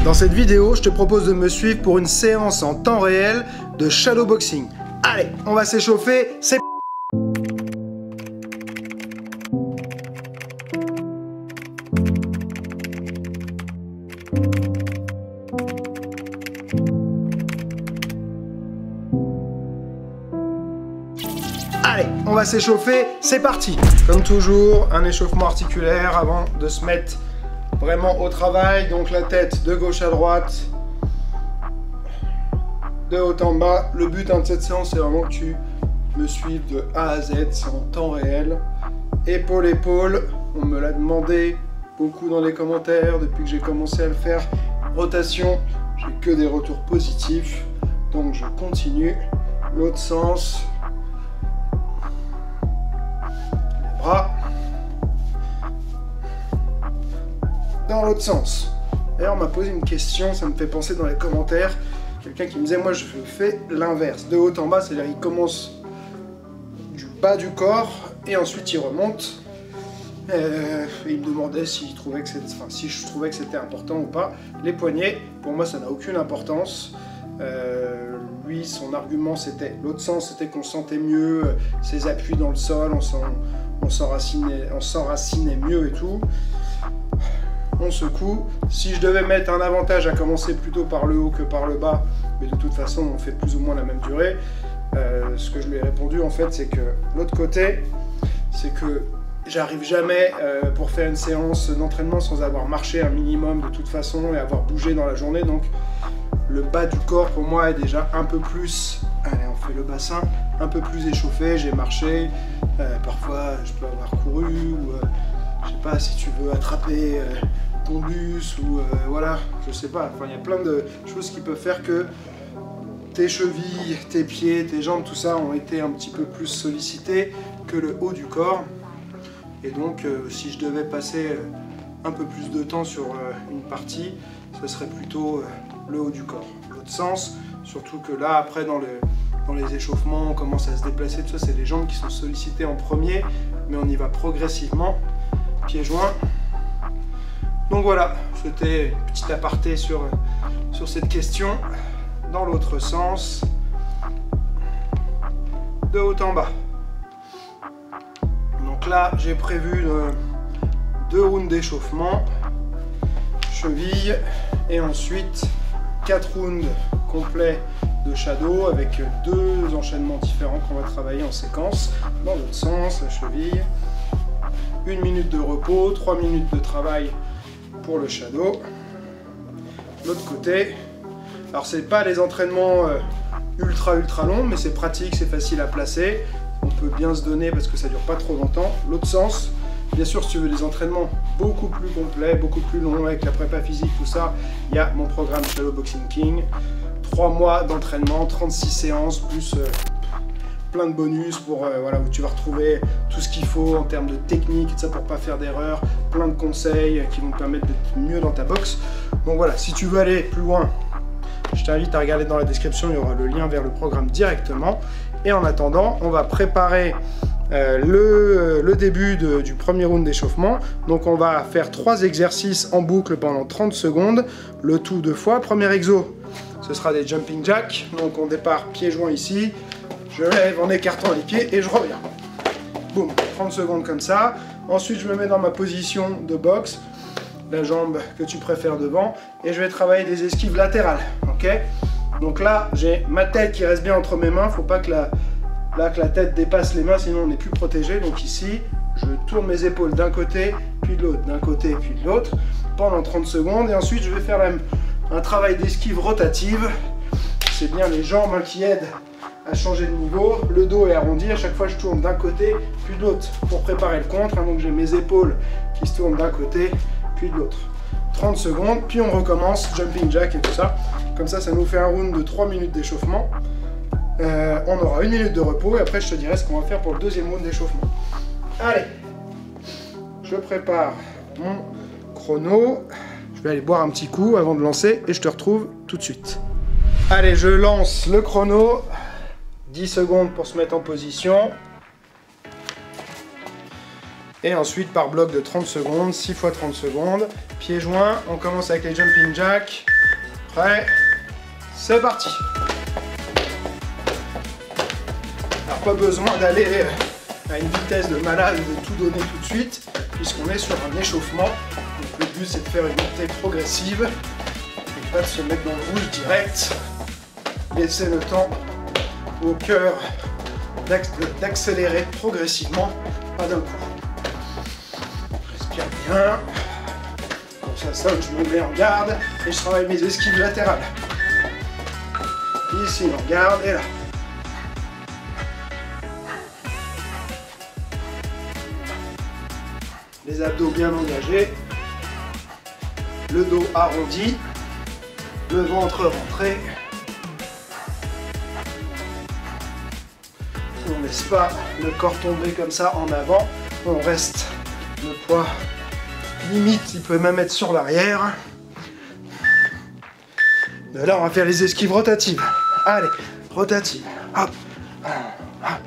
Dans cette vidéo, je te propose de me suivre pour une séance en temps réel de shadowboxing. Allez, on va s'échauffer, c'est Allez, on va s'échauffer, c'est parti. Comme toujours, un échauffement articulaire avant de se mettre vraiment au travail. Donc la tête de gauche à droite, de haut en bas. Le but de cette séance, c'est vraiment que tu me suives de A à Z, c'est en temps réel. Épaule, épaule, on me l'a demandé beaucoup dans les commentaires depuis que j'ai commencé à le faire. Rotation, j'ai que des retours positifs, donc je continue. L'autre sens. Bras dans l'autre sens. D'ailleurs, on m'a posé une question, ça me fait penser dans les commentaires, quelqu'un qui me disait, moi je fais l'inverse, de haut en bas, c'est-à-dire il commence du bas du corps et ensuite il remonte. Et il me demandait si je trouvais que c'était important ou pas. Les poignets, pour moi ça n'a aucune importance. Lui, son argument c'était, l'autre sens c'était qu'on sentait mieux ses appuis dans le sol, on s'enracinait mieux et tout. On secoue. Si je devais mettre un avantage à commencer plutôt par le haut que par le bas, mais de toute façon on fait plus ou moins la même durée, ce que je lui ai répondu en fait c'est que l'autre côté, c'est que j'arrive jamais pour faire une séance d'entraînement sans avoir marché un minimum de toute façon et avoir bougé dans la journée, donc le bas du corps pour moi est déjà un peu plus, allez on fait le bassin, un peu plus échauffé, j'ai marché, parfois je peux avoir couru ou je sais pas si tu veux attraper ton bus ou voilà, je sais pas, enfin il y a plein de choses qui peuvent faire que tes chevilles, tes pieds, tes jambes, tout ça ont été un petit peu plus sollicités que le haut du corps. Et donc si je devais passer un peu plus de temps sur une partie, ce serait plutôt le haut du corps. L'autre sens, surtout que là après dans les échauffements on commence à se déplacer, tout ça c'est les jambes qui sont sollicitées en premier, mais on y va progressivement, pieds joints. Donc voilà, c'était une petite aparté sur cette question. Dans l'autre sens, de haut en bas. Donc là j'ai prévu 2 rounds d'échauffement, cheville, et ensuite 4 rounds complets de shadow avec 2 enchaînements différents qu'on va travailler en séquence. Dans l'autre sens, la cheville, 1 minute de repos, 3 minutes de travail pour le shadow. L'autre côté, alors c'est pas les entraînements ultra longs, mais c'est pratique, c'est facile à placer, on peut bien se donner parce que ça dure pas trop longtemps. L'autre sens, bien sûr, si tu veux des entraînements beaucoup plus complets, beaucoup plus longs avec la prépa physique, tout ça, il y a mon programme Shadowboxing King. 3 mois d'entraînement, 36 séances, plus plein de bonus pour, voilà, où tu vas retrouver tout ce qu'il faut en termes de technique, et ça pour pas faire d'erreurs, plein de conseils qui vont te permettre d'être mieux dans ta boxe. Donc voilà, si tu veux aller plus loin, je t'invite à regarder dans la description, il y aura le lien vers le programme directement. Et en attendant, on va préparer le début du premier round d'échauffement. Donc on va faire 3 exercices en boucle pendant 30 secondes, le tout 2 fois. Premier exo, ce sera des jumping jacks. Donc on départ pieds joints ici, je lève en écartant les pieds et je reviens. Boum, 30 secondes comme ça. Ensuite je me mets dans ma position de boxe, la jambe que tu préfères devant, et je vais travailler des esquives latérales, ok? Donc là, j'ai ma tête qui reste bien entre mes mains, faut pas que la tête dépasse les mains, sinon on n'est plus protégé. Donc ici, je tourne mes épaules d'un côté, puis de l'autre, d'un côté, puis de l'autre, pendant 30 secondes, et ensuite je vais faire un travail d'esquive rotative. C'est bien les jambes qui aident à changer de niveau, le dos est arrondi, à chaque fois je tourne d'un côté, puis de l'autre, pour préparer le contre, hein. Donc j'ai mes épaules qui se tournent d'un côté, puis de l'autre. 30 secondes, puis on recommence, jumping jack et tout ça. Comme ça, ça nous fait un round de 3 minutes d'échauffement. On aura 1 minute de repos et après je te dirai ce qu'on va faire pour le deuxième round d'échauffement. Allez, je prépare mon chrono. Je vais aller boire un petit coup avant de lancer et je te retrouve tout de suite. Allez, je lance le chrono. 10 secondes pour se mettre en position. Et ensuite par bloc de 30 secondes, 6 fois 30 secondes. Pieds joints, on commence avec les jumping jacks. Prêt? C'est parti! Alors pas besoin d'aller à une vitesse de malade et de tout donner tout de suite, puisqu'on est sur un échauffement. Donc le but c'est de faire une montée progressive et pas de se mettre dans le rouge direct. Laisser le temps au cœur d'accélérer progressivement, pas d'un coup. Respire bien. Comme ça, je me mets en garde et je travaille mes esquives latérales. Ici en garde et là. Les abdos bien engagés, le dos arrondi, le ventre rentré. On ne laisse pas le corps tomber comme ça en avant, on reste le poids limite, il peut même être sur l'arrière. Là on va faire les esquives rotatives. Allez, rotatives. Hop. Hop.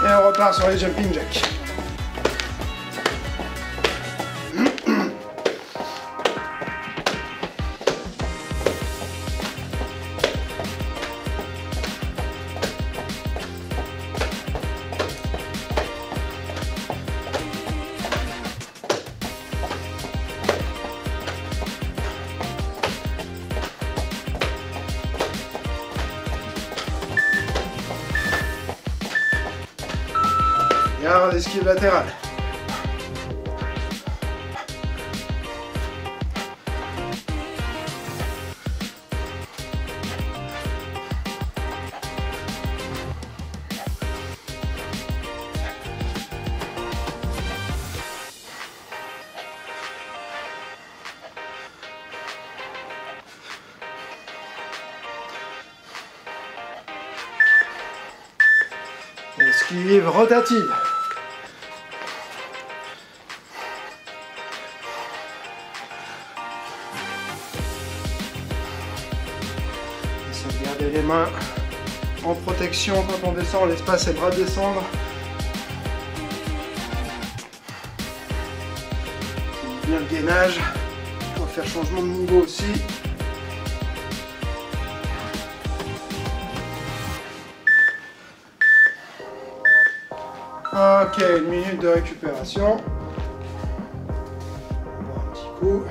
Et on repart sur les jumping jacks. Garde l'esquive latérale. Esquive rotative. Essayez de garder les mains en protection quand on descend, laisse pas ses bras descendre. Bien le gainage. On va faire changement de niveau aussi. Ok, une minute de récupération. Un petit coup.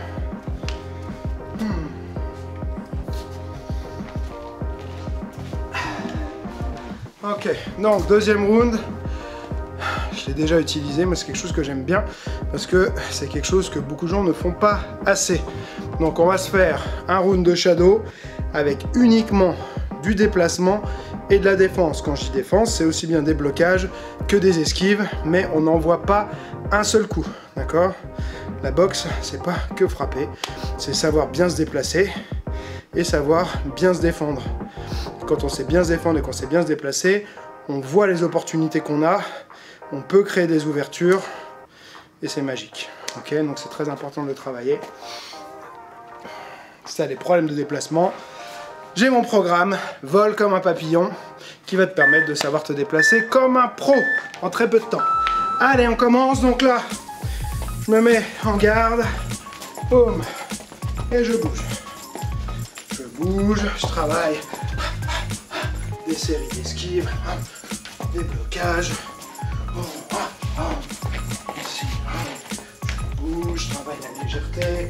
Ok, donc deuxième round. Je l'ai déjà utilisé, mais c'est quelque chose que j'aime bien parce que c'est quelque chose que beaucoup de gens ne font pas assez. Donc on va se faire un round de shadow avec uniquement du déplacement et de la défense. Quand je dis défense, c'est aussi bien des blocages que des esquives, mais on n'envoie pas un seul coup, d'accord? La boxe, c'est pas que frapper, c'est savoir bien se déplacer et savoir bien se défendre. Quand on sait bien se défendre et qu'on sait bien se déplacer, on voit les opportunités qu'on a, on peut créer des ouvertures et c'est magique. Ok, donc c'est très important de le travailler. Si tu as des problèmes de déplacement, j'ai mon programme Vol comme un papillon qui va te permettre de savoir te déplacer comme un pro en très peu de temps. Allez, on commence. Donc là, je me mets en garde. Boum. Et je bouge. Je bouge, je travaille. Des séries d'esquives, des blocages. Ici, je bouge, je travaille la légèreté.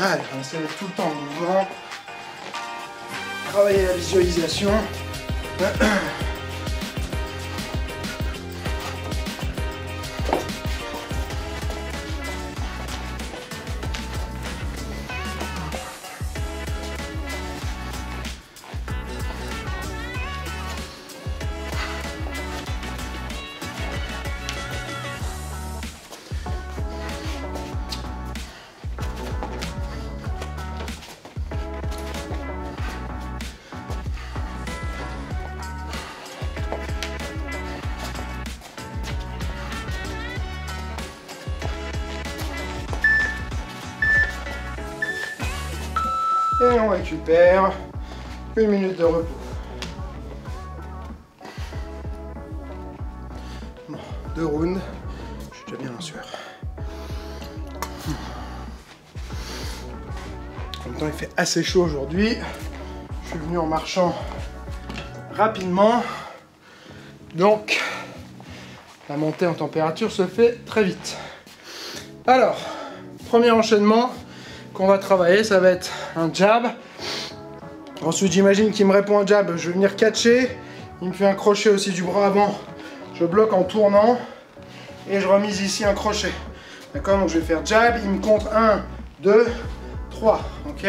Allez, on essaie d'être tout le temps en mouvement. Travailler la visualisation. Et on récupère 1 minute de repos. Bon, 2 rounds, je suis déjà bien en sueur. En même temps, il fait assez chaud aujourd'hui. Je suis venu en marchant rapidement. Donc, la montée en température se fait très vite. Alors, premier enchaînement qu'on va travailler, ça va être un jab. Ensuite, j'imagine qu'il me répond un jab, je vais venir catcher. Il me fait un crochet aussi du bras avant. Je bloque en tournant et je remise ici un crochet. D'accord, donc je vais faire jab, il me compte 1, 2, 3. Ok,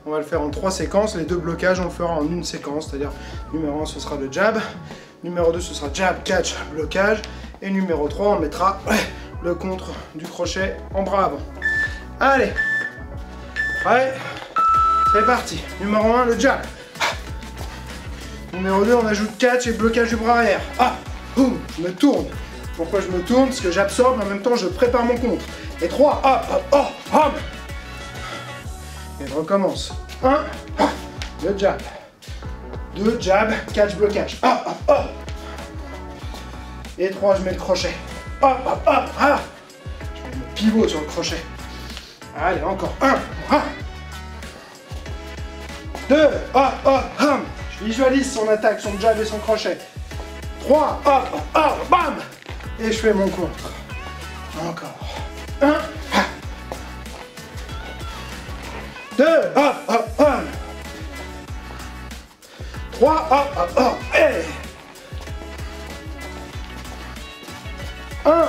on va le faire en 3 séquences. Les 2 blocages, on le fera en une séquence. C'est-à-dire, numéro 1, ce sera le jab. Numéro 2, ce sera jab, catch, blocage. Et numéro 3, on mettra le contre du crochet en bras avant. Allez, prêt, c'est parti. Numéro 1, le jab. Numéro 2, on ajoute catch et blocage du bras arrière. Ah, boum, je me tourne. Pourquoi je me tourne? Parce que j'absorbe, mais en même temps, je prépare mon contre. Et 3, hop, hop, hop, hop. Et je recommence. 1, le jab. 2, jab, catch, blocage. Hop, hop, hop. Et 3, je mets le crochet. Hop, hop, hop, ah. Je mets mon pivot sur le crochet. Allez, encore. 1, 2, hop, hop, hop. Je visualise son attaque, son jab et son crochet. 3, hop, hop, hop, bam. Et je fais mon contre. Encore. 1, 2, hop, hop, hop. 3, hop, hop, hop. Et 1,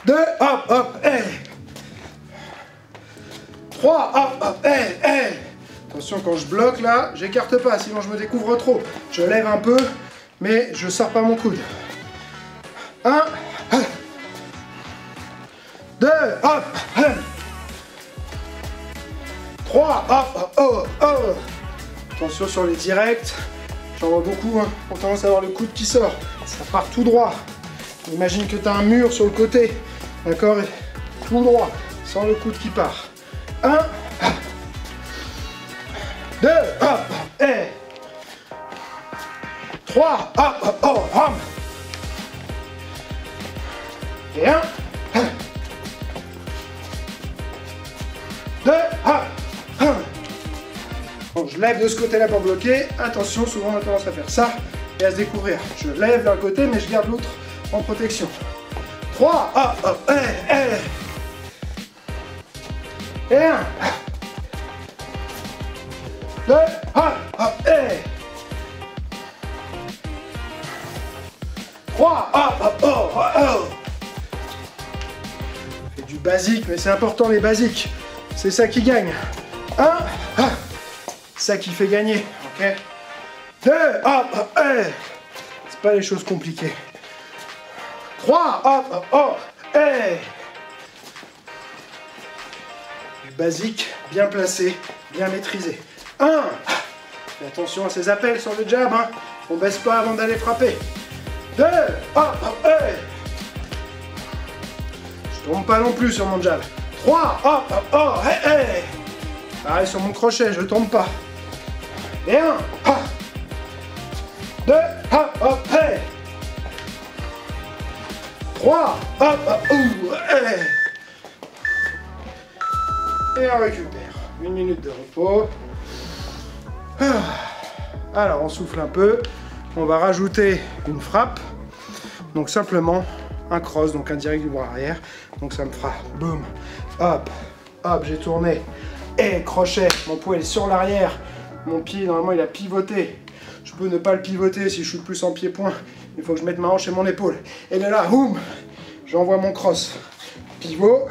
2, hop, hop, et 3, hop, hop, et attention, quand je bloque là, j'écarte pas, sinon je me découvre trop. Je lève un peu, mais je sors pas mon coude. 1, 2, hop, 3, hop, hop, hop, hop. Attention sur les directs, j'en vois beaucoup, hein. On tendance à avoir le coude qui sort, ça part tout droit. Imagine que tu as un mur sur le côté, d'accord, et tout droit, sans le coude qui part. 1, 2, hop, et 3, hop, hop, hop, hop. Et 1, 2, hop, 1. Bon, je lève de ce côté-là pour bloquer. Attention, souvent on a tendance à faire ça et à se découvrir. Je lève d'un côté, mais je garde l'autre en protection. 3, hop, hop, et 1, 2, hop, hop, et 3, hop, hop, hop, hop. C'est du basique, mais c'est important les basiques. C'est ça qui gagne. 1, ça qui fait gagner, ok. 2, hop, hop, et c'est pas les choses compliquées. 3, hop, hop, hop, et du basique, bien placé, bien maîtrisé. 1, fais attention à ces appels sur le jab, hein. On baisse pas avant d'aller frapper. 2, hop, hop, et je tombe pas non plus sur mon jab. 3, hop, hop, hop, et pareil sur mon crochet, je tombe pas. Et 1, 2, hop, hop, et 3, hop, hop, et on récupère. 1 minute de repos. Alors on souffle un peu. On va rajouter une frappe. Donc simplement un cross, donc un direct du bras arrière. Donc ça me fera boum, hop, hop, j'ai tourné, et crochet, mon poids est sur l'arrière, mon pied normalement il a pivoté. Je peux ne pas le pivoter si je suis plus en pied-point, il faut que je mette ma hanche et mon épaule. Et de là, boum, j'envoie mon cross, pivot,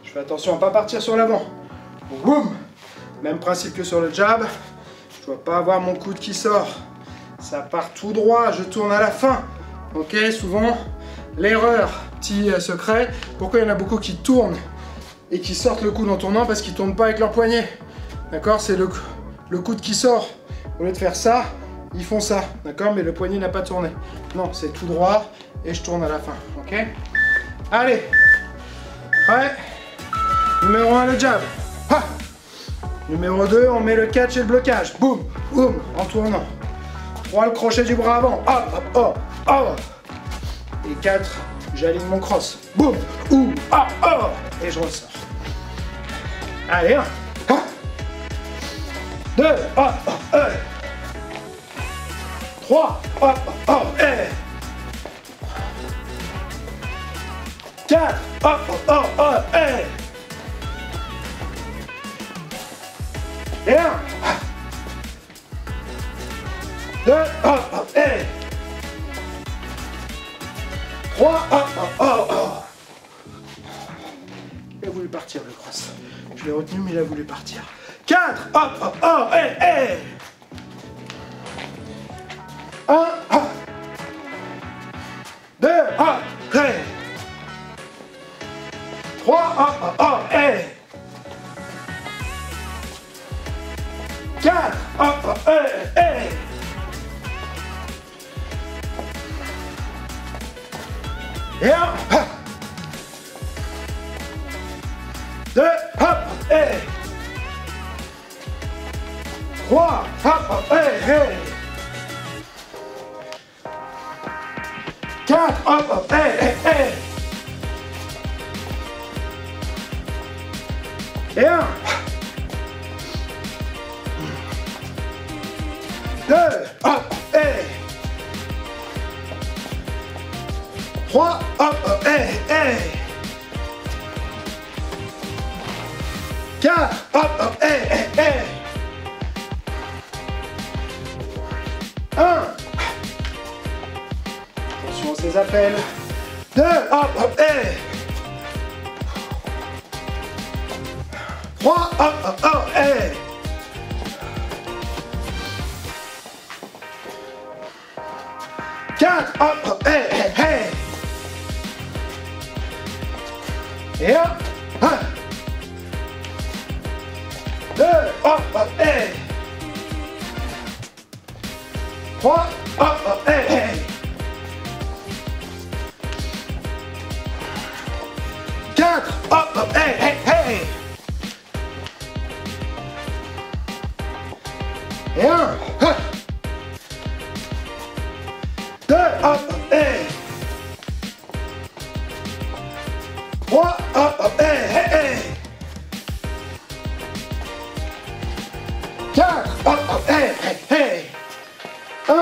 je fais attention à ne pas partir sur l'avant, boum, même principe que sur le jab, je ne dois pas avoir mon coude qui sort, ça part tout droit, je tourne à la fin, ok, souvent, l'erreur, petit secret, pourquoi il y en a beaucoup qui tournent et qui sortent le coude en tournant, parce qu'ils ne tournent pas avec leur poignet, d'accord, c'est le coude qui sort, au lieu de faire ça, ils font ça, d'accord, mais le poignet n'a pas tourné, non, c'est tout droit, et je tourne à la fin, ok. Allez, prêt, numéro 1, le jab, ha. Numéro 2, on met le catch et le blocage. Boum, boum, en tournant. 3, le crochet du bras avant. Hop, hop, hop, hop. Et 4, j'aligne mon cross. Boum, ou, hop, hop. Et je ressors. Allez, 1, 2, hop, hop, 3, hop, hop, 4, hop, hop, hop, et 1, 2, hop, hop, et 3, hop, hop, hop, hop. Il a voulu partir le cross. Je l'ai retenu, mais il a voulu partir. 4, hop, hop, hop, et 1, hop, 2, hop, et 3, hop, hop, hop, et 4, hop, hop, et 1, 2, hop, et 3, hop, hop, et 4, hop, hop, et 1, 2, hop, et 3, hop, et 4, hop, et 1, attention à ces appels, 2, hop, et 3, hop, et 4, hop, et 1, 2, hop, et 3, hop, et 4, hop, et 1, 2, hop, et 3, hop, et 4, hop, et 1,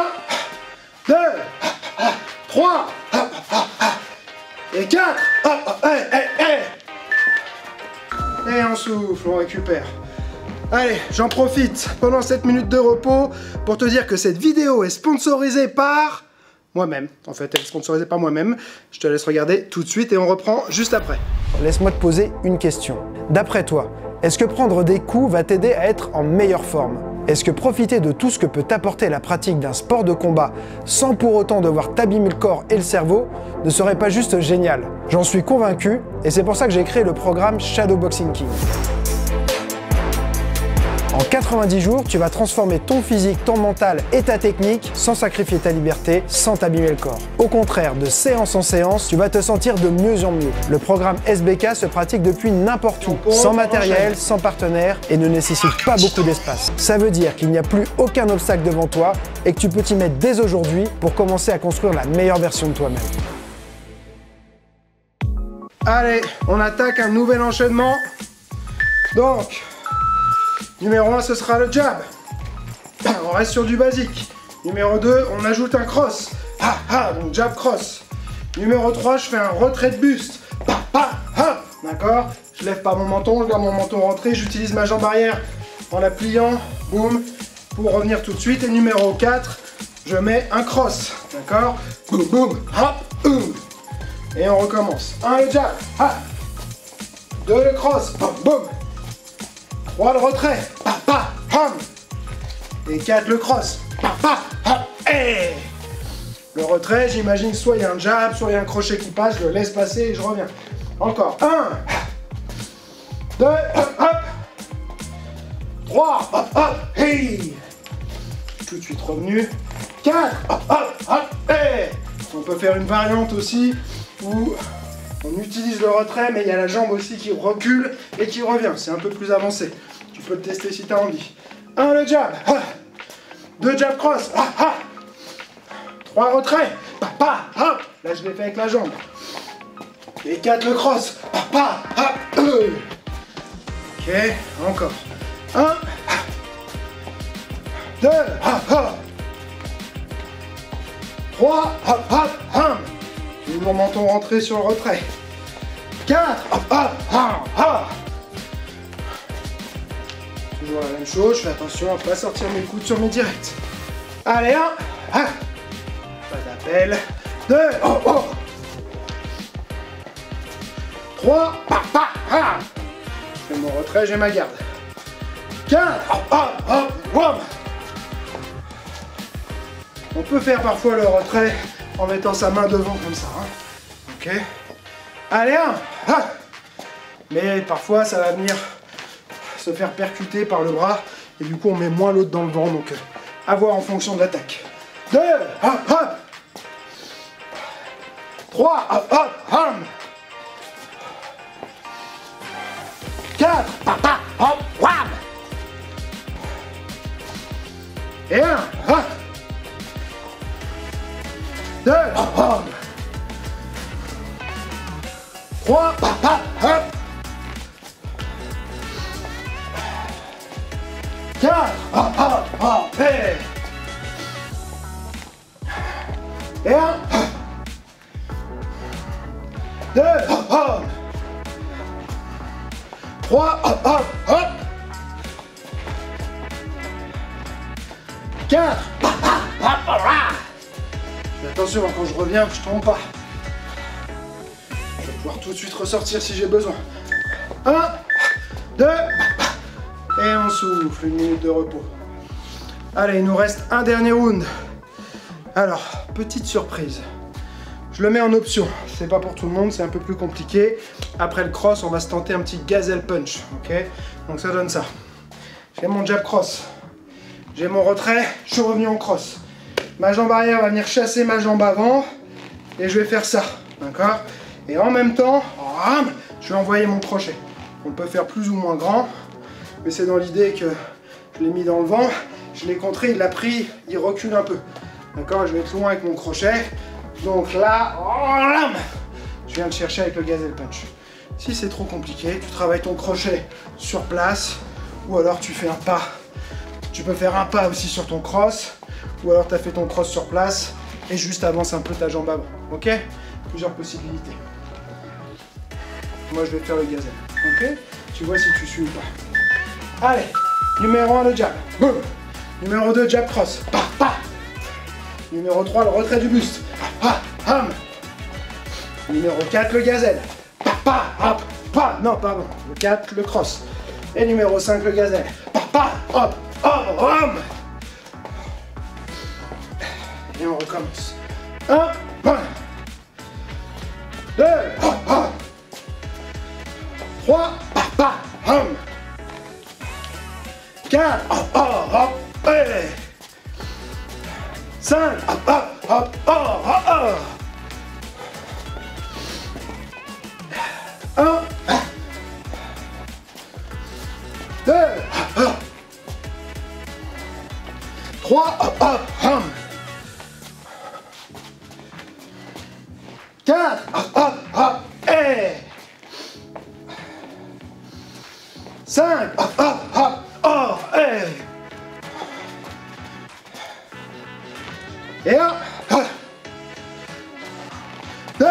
2, 3, et 4, hop, et on souffle, on récupère. Allez, j'en profite pendant cette minute de repos pour te dire que cette vidéo est sponsorisée par moi-même. En fait, elle est sponsorisée par moi-même. Je te laisse regarder tout de suite et on reprend juste après. Laisse-moi te poser une question. D'après toi, est-ce que prendre des coups va t'aider à être en meilleure forme? Est-ce que profiter de tout ce que peut t'apporter la pratique d'un sport de combat sans pour autant devoir t'abîmer le corps et le cerveau ne serait pas juste génial? J'en suis convaincu et c'est pour ça que j'ai créé le programme Shadow Boxing King. En 90 jours, tu vas transformer ton physique, ton mental et ta technique sans sacrifier ta liberté, sans t'abîmer le corps. Au contraire, de séance en séance, tu vas te sentir de mieux en mieux. Le programme SBK se pratique depuis n'importe où, sans matériel, sans partenaire et ne nécessite pas beaucoup d'espace. Ça veut dire qu'il n'y a plus aucun obstacle devant toi et que tu peux t'y mettre dès aujourd'hui pour commencer à construire la meilleure version de toi-même. Allez, on attaque un nouvel enchaînement. Donc, numéro 1, ce sera le jab. On reste sur du basique. Numéro 2, on ajoute un cross. Donc jab cross. Numéro 3, je fais un retrait de buste. D'accord? Je lève pas mon menton, je garde mon menton rentré, j'utilise ma jambe arrière en la pliant, boum, pour revenir tout de suite. Et numéro 4, je mets un cross. D'accord? Boum, boum, hop, boum. Et on recommence. 1 le jab, 2 le cross, boum, boum. 3 le retrait, et 4 le cross, et le retrait, j'imagine soit il y a un jab, soit il y a un crochet qui passe, je le laisse passer et je reviens. Encore. 1, 2, 3, hey. Tout de suite revenu. 4, hey. On peut faire une variante aussi où on utilise le retrait, mais il y a la jambe aussi qui recule et qui revient. C'est un peu plus avancé. Tu peux le tester si tu as envie. 1 le jab, 2 jab cross, 3 retrait, là je l'ai fait avec la jambe. Et 4 le cross, ok, encore. 1, 2, 3, mon menton rentré sur le retrait. 4, toujours la même chose, je fais attention à ne pas sortir mes coudes sur mes directs. Allez, 1, pas d'appel. 2, 3, je fais mon retrait, j'ai ma garde. 4, on peut faire parfois le retrait en mettant sa main devant comme ça. Hein. Ok. Allez, 1, mais parfois ça va venir se faire percuter par le bras et du coup on met moins l'autre dans le vent, donc à voir en fonction de l'attaque. 2, 3, 4, et 1, 2, 3, 4, et 1, 2, 3, 4. Fais attention quand je reviens, je tombe pas. Je vais pouvoir tout de suite ressortir si j'ai besoin. 1, 2, et on souffle, 1 minute de repos. Allez, il nous reste un dernier round. Alors, petite surprise. Je le mets en option, c'est pas pour tout le monde, c'est un peu plus compliqué. Après le cross, on va se tenter un petit gazelle punch, ok? Donc ça donne ça. J'ai mon jab cross, j'ai mon retrait, je suis revenu en cross. Ma jambe arrière va venir chasser ma jambe avant, et je vais faire ça, d'accord? Et en même temps, je vais envoyer mon crochet. On peut faire plus ou moins grand, mais c'est dans l'idée que je l'ai mis dans le vent, je l'ai contré, il l'a pris, il recule un peu. D'accord? Je vais être loin avec mon crochet. Donc là, je viens de chercher avec le gazelle punch. Si c'est trop compliqué, tu travailles ton crochet sur place, ou alors tu fais un pas. Tu peux faire un pas aussi sur ton cross, ou alors tu as fait ton cross sur place, et juste avance un peu ta jambe avant. Ok? Plusieurs possibilités. Moi je vais faire le gazelle. Ok? Tu vois si tu suis ou pas. Allez, numéro 1 le jab. Boum. Numéro 2 jab cross. Numéro 3 le retrait du buste. Numéro 4 le gazelle. Non, pardon. Le 4 le cross. Et numéro 5 le gazelle. Et on recommence. 1, 2, 3, 4, 5, 1, 2, 3, 4, et 5, et 1, 2,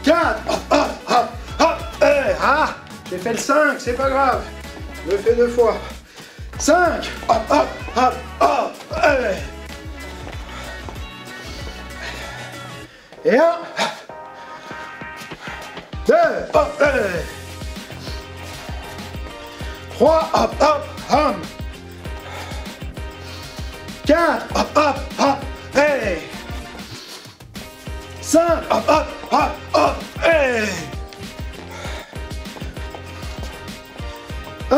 4, hop, hop, hop, hop, ah, j'ai fait le 5, c'est pas grave, je le fais 2 fois. 5, hop, hop, hop, hop, et 1, 2, hop, 3, hop, hop, hop, 4, hop, hop, hop, 5, hop, hop, hop, hop, 1,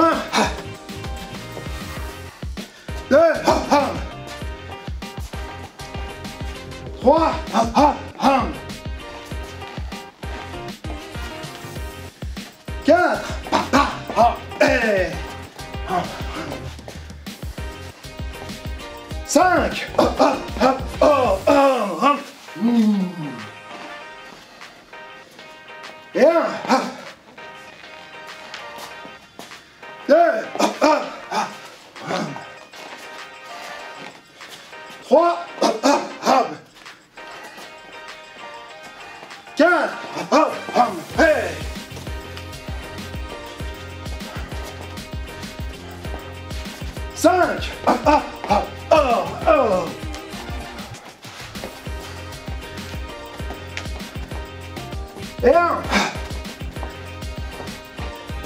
2, hop, hop, 3, hop, hop, hop, 4, hop, hop, hop, 5, hop, hop, hop, hop, hop, et 1, 2, hop, hop, hop, 3, hop, hop, hop, 4, hop, hop, hop, 5, hop, hop, hop, oh, oh. Et 1,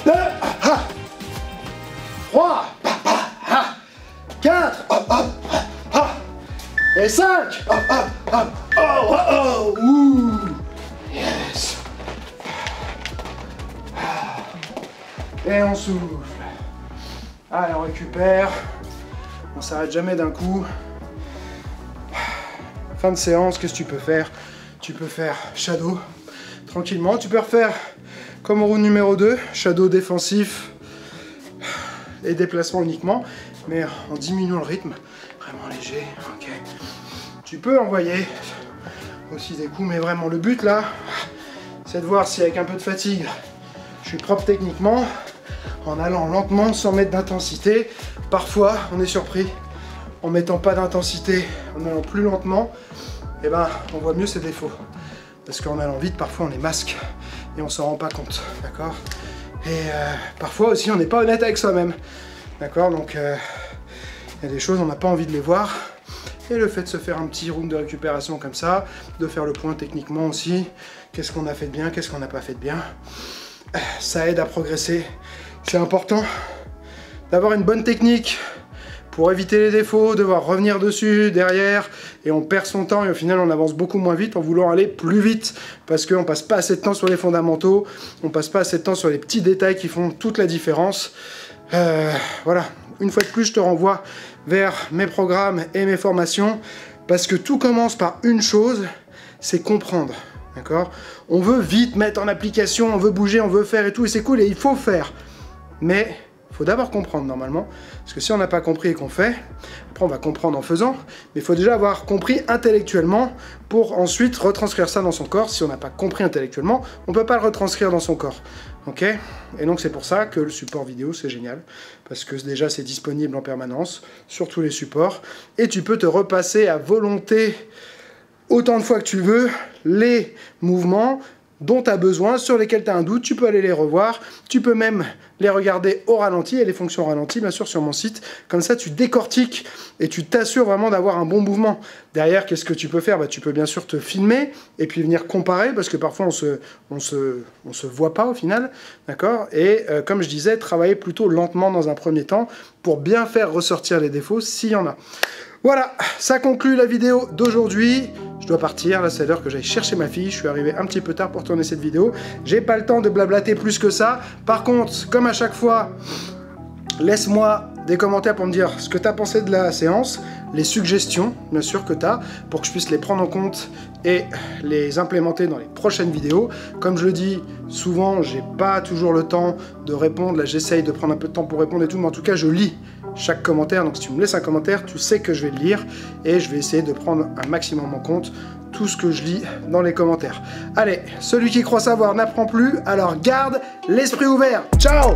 2, 3, 4, hop, hop, hop, et 5, hop, hop, hop, oh, oh, oh, ouh, yes. Et on souffle. Allez, on récupère. On s'arrête jamais d'un coup. Fin de séance, qu'est-ce que tu peux faire? Tu peux faire shadow tranquillement. Tu peux refaire comme au round numéro 2, shadow défensif et déplacement uniquement, mais en diminuant le rythme, vraiment léger. Ok. Tu peux envoyer aussi des coups, mais vraiment le but là, c'est de voir si avec un peu de fatigue, je suis propre techniquement, en allant lentement, sans mettre d'intensité. Parfois, on est surpris, en mettant pas d'intensité, en allant plus lentement, et ben, on voit mieux ses défauts. Parce qu'en allant vite, parfois on est masque et on s'en rend pas compte, d'accord? Et parfois aussi, on n'est pas honnête avec soi-même, d'accord? Donc, il y a des choses, on n'a pas envie de les voir. Et le fait de se faire un petit round de récupération comme ça, de faire le point techniquement aussi, qu'est-ce qu'on a fait de bien, qu'est-ce qu'on n'a pas fait de bien, ça aide à progresser. C'est important d'avoir une bonne technique pour éviter les défauts, devoir revenir dessus, derrière, et on perd son temps et au final on avance beaucoup moins vite en voulant aller plus vite parce qu'on passe pas assez de temps sur les fondamentaux, on passe pas assez de temps sur les petits détails qui font toute la différence. Voilà, une fois de plus je te renvoie vers mes programmes et mes formations parce que tout commence par une chose, c'est comprendre. D'accord? On veut vite mettre en application, on veut bouger, on veut faire et tout, et c'est cool et il faut faire. Mais il faut d'abord comprendre normalement, parce que si on n'a pas compris et qu'on fait, après on va comprendre en faisant, mais il faut déjà avoir compris intellectuellement pour ensuite retranscrire ça dans son corps. Si on n'a pas compris intellectuellement, on ne peut pas le retranscrire dans son corps. Ok? Et donc c'est pour ça que le support vidéo c'est génial, parce que déjà c'est disponible en permanence sur tous les supports, et tu peux te repasser à volonté autant de fois que tu veux les mouvements dont tu as besoin, sur lesquels tu as un doute, tu peux aller les revoir, tu peux même les regarder au ralenti, et les fonctions ralenti bien sûr sur mon site, comme ça tu décortiques et tu t'assures vraiment d'avoir un bon mouvement. Derrière, qu'est-ce que tu peux faire? Bah, tu peux bien sûr te filmer et puis venir comparer, parce que parfois on se voit pas au final, d'accord? Et comme je disais, travailler plutôt lentement dans un premier temps pour bien faire ressortir les défauts s'il y en a. Voilà, ça conclut la vidéo d'aujourd'hui. Je dois partir, là c'est l'heure que j'aille chercher ma fille, je suis arrivé un petit peu tard pour tourner cette vidéo. J'ai pas le temps de blablater plus que ça. Par contre, comme à chaque fois, laisse-moi des commentaires pour me dire ce que tu as pensé de la séance, les suggestions, bien sûr, que tu as, pour que je puisse les prendre en compte et les implémenter dans les prochaines vidéos. Comme je le dis souvent, j'ai pas toujours le temps de répondre, là j'essaye de prendre un peu de temps pour répondre et tout, mais en tout cas je lis chaque commentaire, donc si tu me laisses un commentaire, tu sais que je vais le lire et je vais essayer de prendre un maximum en compte tout ce que je lis dans les commentaires. Allez, celui qui croit savoir n'apprend plus, alors garde l'esprit ouvert. Ciao!